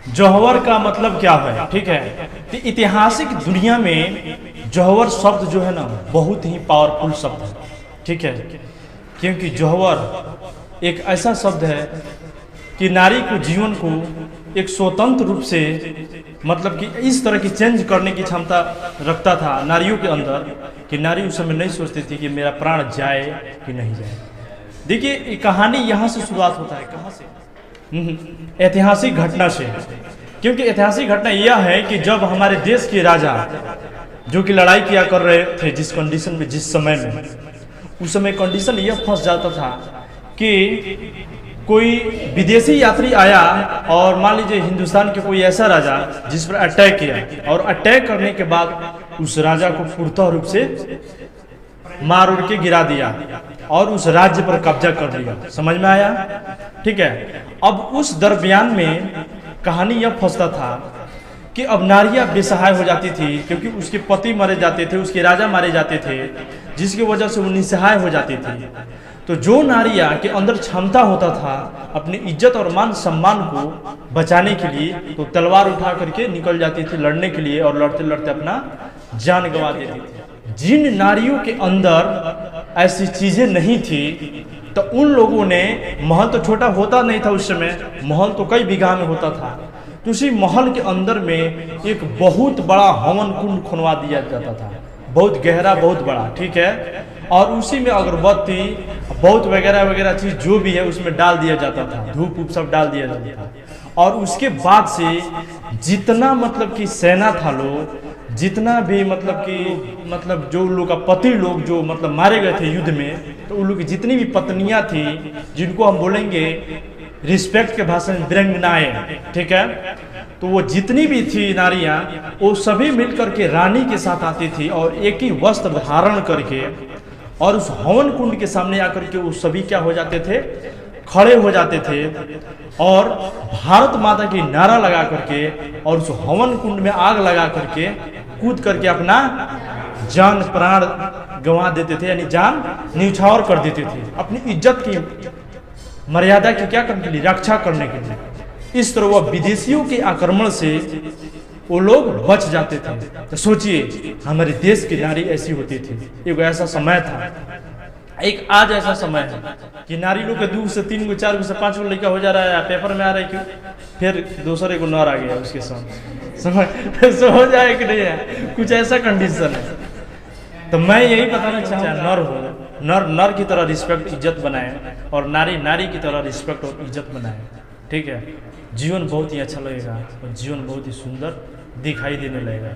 जौहर का मतलब क्या है, ठीक है। तो ऐतिहासिक दुनिया में जौहर शब्द जो है ना बहुत ही पावरफुल शब्द है, ठीक है। क्योंकि जौहर एक ऐसा शब्द है कि नारी को जीवन को एक स्वतंत्र रूप से मतलब कि इस तरह की चेंज करने की क्षमता रखता था नारियों के अंदर कि नारी उस समय नहीं सोचती थी कि मेरा प्राण जाए कि नहीं जाए। देखिए ये कहानी यहाँ से शुरुआत होता है, कहाँ से? ऐतिहासिक घटना से। क्योंकि ऐतिहासिक घटना यह है कि जब हमारे देश के राजा जो कि लड़ाई किया कर रहे थे जिस कंडीशन में, जिस समय में, उस समय कंडीशन यह फंस जाता था कि कोई विदेशी यात्री आया और मान लीजिए हिंदुस्तान के कोई ऐसा राजा जिस पर अटैक किया और अटैक करने के बाद उस राजा को पूर्णतः रूप से मार उड़ के गिरा दिया और उस राज्य पर कब्जा कर लिया। समझ में आया? ठीक है। अब उस दरमियान में कहानी यह फंसता था कि अब नारियां बेसहाय हो जाती थी क्योंकि उसके पति मारे जाते थे, उसके राजा मारे जाते थे, जिसकी वजह से वो निसहाय हो जाती थी। तो जो नारियां के अंदर क्षमता होता था अपनी इज्जत और मान सम्मान को बचाने के लिए, तो तलवार उठा करके निकल जाती थी लड़ने के लिए और लड़ते लड़ते अपना जान गंवा देती थी। जिन नारियों के अंदर ऐसी चीजें नहीं थी तो उन लोगों ने, महल तो छोटा होता नहीं था उस समय, महल तो कई बीघा में होता था, तो उसी महल के अंदर में एक बहुत बड़ा हवन कुंड खुनवा दिया जाता था, बहुत गहरा, बहुत बड़ा, ठीक है। और उसी में अगरबत्ती बहुत वगैरह वगैरह चीज जो भी है उसमें डाल दिया जाता था, धूप वूप सब डाल दिया जाता था। और उसके बाद से जितना मतलब कि सेना था लोग, जितना भी मतलब जो लोग का पति लोग जो मतलब मारे गए थे युद्ध में, तो उन लोग की जितनी भी पत्नियां थी, जिनको हम बोलेंगे रिस्पेक्ट के भाषा में वीरांगनाएं, ठीक है, तो वो जितनी भी थी नारियां वो सभी मिलकर के रानी के साथ आती थी और एक ही वस्त्र धारण करके और उस हवन कुंड के सामने आकर के वो सभी क्या हो जाते थे, खड़े हो जाते थे और भारत माता की नारा लगा करके और उस हवन कुंड में आग लगा करके कूद करके अपना जान प्राण गंवा देते थे, यानी जान न्यौछावर कर देते थे, अपनी इज्जत की मर्यादा की क्या करने के लिए, रक्षा करने के लिए। इस तरह वह विदेशियों के आक्रमण से वो लोग बच जाते थे। तो सोचिए हमारे देश की नारी ऐसी होती थी, एक ऐसा समय था। एक आज ऐसा समय है कि नारी लोग के 2 से 3 गो 4 गो से 5 गो लड़का हो जा रहा है, पेपर में आ रहा है, क्यों? फिर दूसरे को नर आ गया उसके साथ, समझ हो जाए कि नहीं है, कुछ ऐसा कंडीशन है। तो मैं यही बताना चाहूँगा, नर हो, नर की तरह रिस्पेक्ट इज्जत बनाए और नारी नारी की तरह रिस्पेक्ट और इज्जत बनाए, ठीक है। जीवन बहुत ही अच्छा लगेगा और जीवन बहुत ही सुंदर दिखाई देने लगेगा।